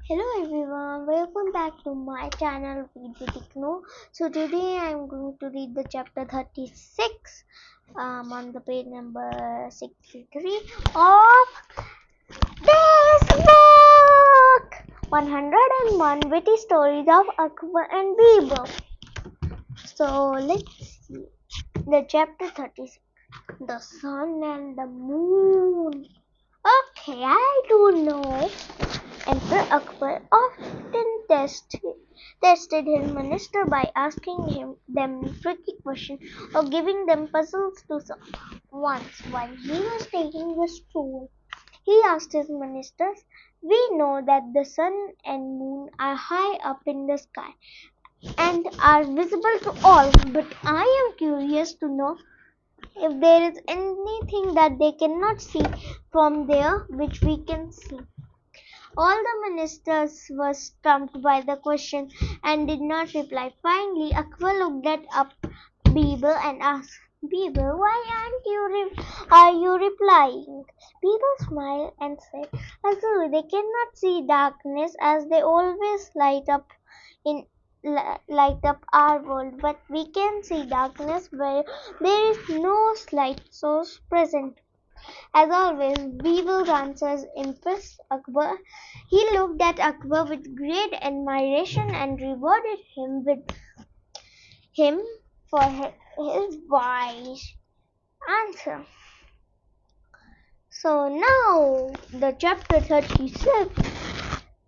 Hello everyone, welcome back to my channel Read with Iknoor. So today I am going to read the chapter 36 on the page number 63 of this book 101 Witty Stories of Akbar and Birbal. So let's see the chapter 36, the sun and the moon. Okay, I don't know. Emperor Akbar often tested his minister by asking them tricky questions or giving them puzzles to solve. Once, while he was taking the stroll, he asked his ministers, "We know that the sun and moon are high up in the sky and are visible to all, but I am curious to know if there is anything that they cannot see from there which we can see." All the ministers were stumped by the question and did not reply. Finally, Akbar looked up Birbal and asked, "Birbal, why are you replying?" Birbal smiled and said, "Azur, they cannot see darkness as they always in light up our world, but we can see darkness where there is no light source present." As always, Birbal's answers impressed Akbar. He looked at Akbar with great admiration and rewarded him for his wise answer. So now the chapter 36,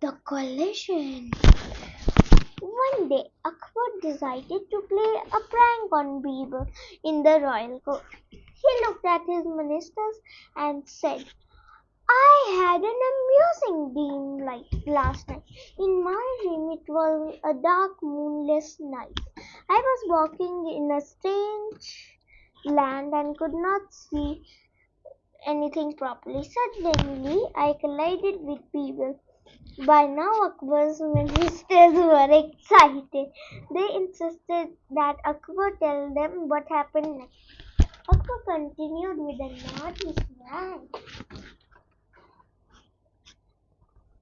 the collision. One day, Akbar decided to play a prank on Birbal in the royal court. He looked at his ministers and said, "I had an amusing dream last night. In my dream, it was a dark, moonless night. I was walking in a strange land and could not see anything properly. Suddenly, I collided with Birbal." By now, Akbar's ministers were excited. They insisted that Akbar tell them what happened next. Akbar continued with a naughty smile.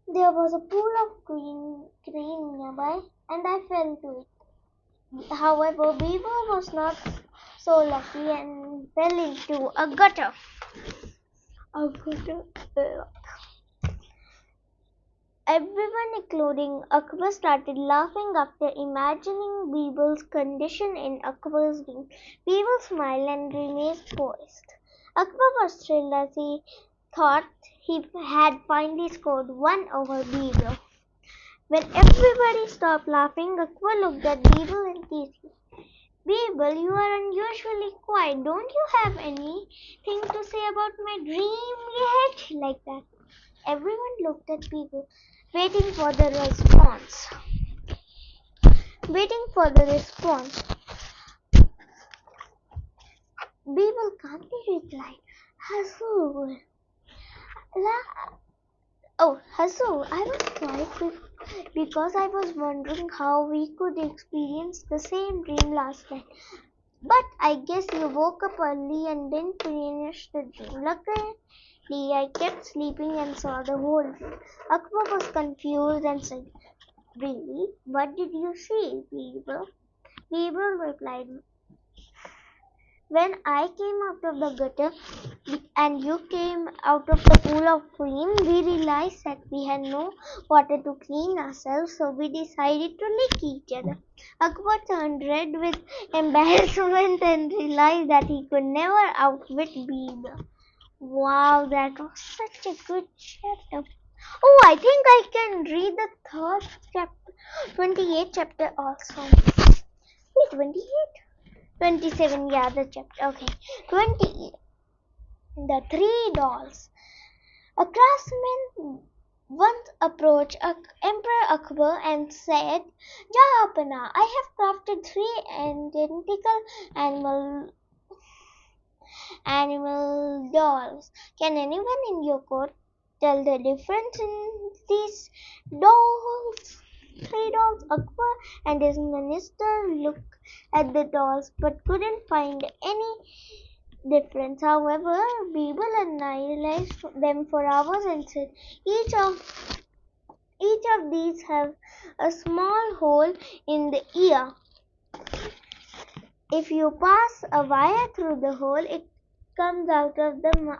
"There was a pool of green nearby, and I fell to it. However, Birbal was not so lucky and fell into a gutter. A gutter. Everyone, including Akbar, started laughing after imagining Birbal's condition in Akbar's dream. Birbal smiled and remained poised. Akbar was thrilled as he thought he had finally scored one over Birbal. When everybody stopped laughing, Akbar looked at Birbal and teased him. "Birbal, you are unusually quiet. Don't you have anything to say about my dream yet?" Like that. Everyone looked at Birbal, waiting for the response. Birbal calmly replied, "Hazur, Hazur, I was quiet because I was wondering how we could experience the same dream last night. But I guess you woke up early and didn't finish the dream. Luckily, I kept sleeping and saw the whole dream." Akbar was confused and said, "Really? What did you see, Birbal?" Birbal replied, "When I came out of the gutter and you came out of the pool of cream, we realized that we had no water to clean ourselves, so we decided to lick each other." Akbar turned red with embarrassment and realized that he could never outwit Birbal. Wow, that was such a good chapter. Oh, I think I can read the third chapter, 28th chapter also. Wait, 28? 27, yeah, the chapter. Okay, 28. The Three Dolls. A craftsman once approached Emperor Akbar and said, "Jahanpana, I have crafted three identical animal dolls. Can anyone in your court tell the difference in these dolls?" Three dolls. Akbar and his minister looked at the dolls but couldn't find any difference. However, Birbal analyzed them for hours and said, "Each of Each of these have a small hole in the ear. If you pass a wire through the hole, it comes out of the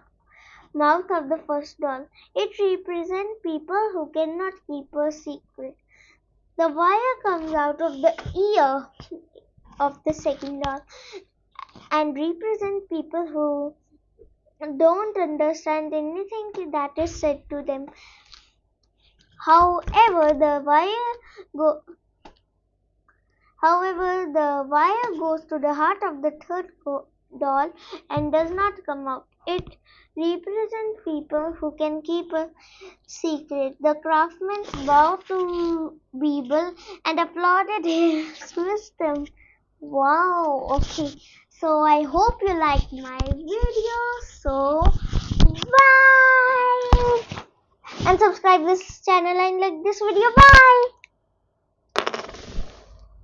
mouth of the first doll. It represents people who cannot keep a secret. The wire comes out of the ear of the second doll and represent people who don't understand anything that is said to them. However, the wire goes to the heart of the third doll and does not come out. It represents people who can keep a secret. The craftsmen bowed to Birbal and applauded his wisdom. Wow, okay. So I hope you liked my video. So bye, and subscribe this channel and like this video. Bye.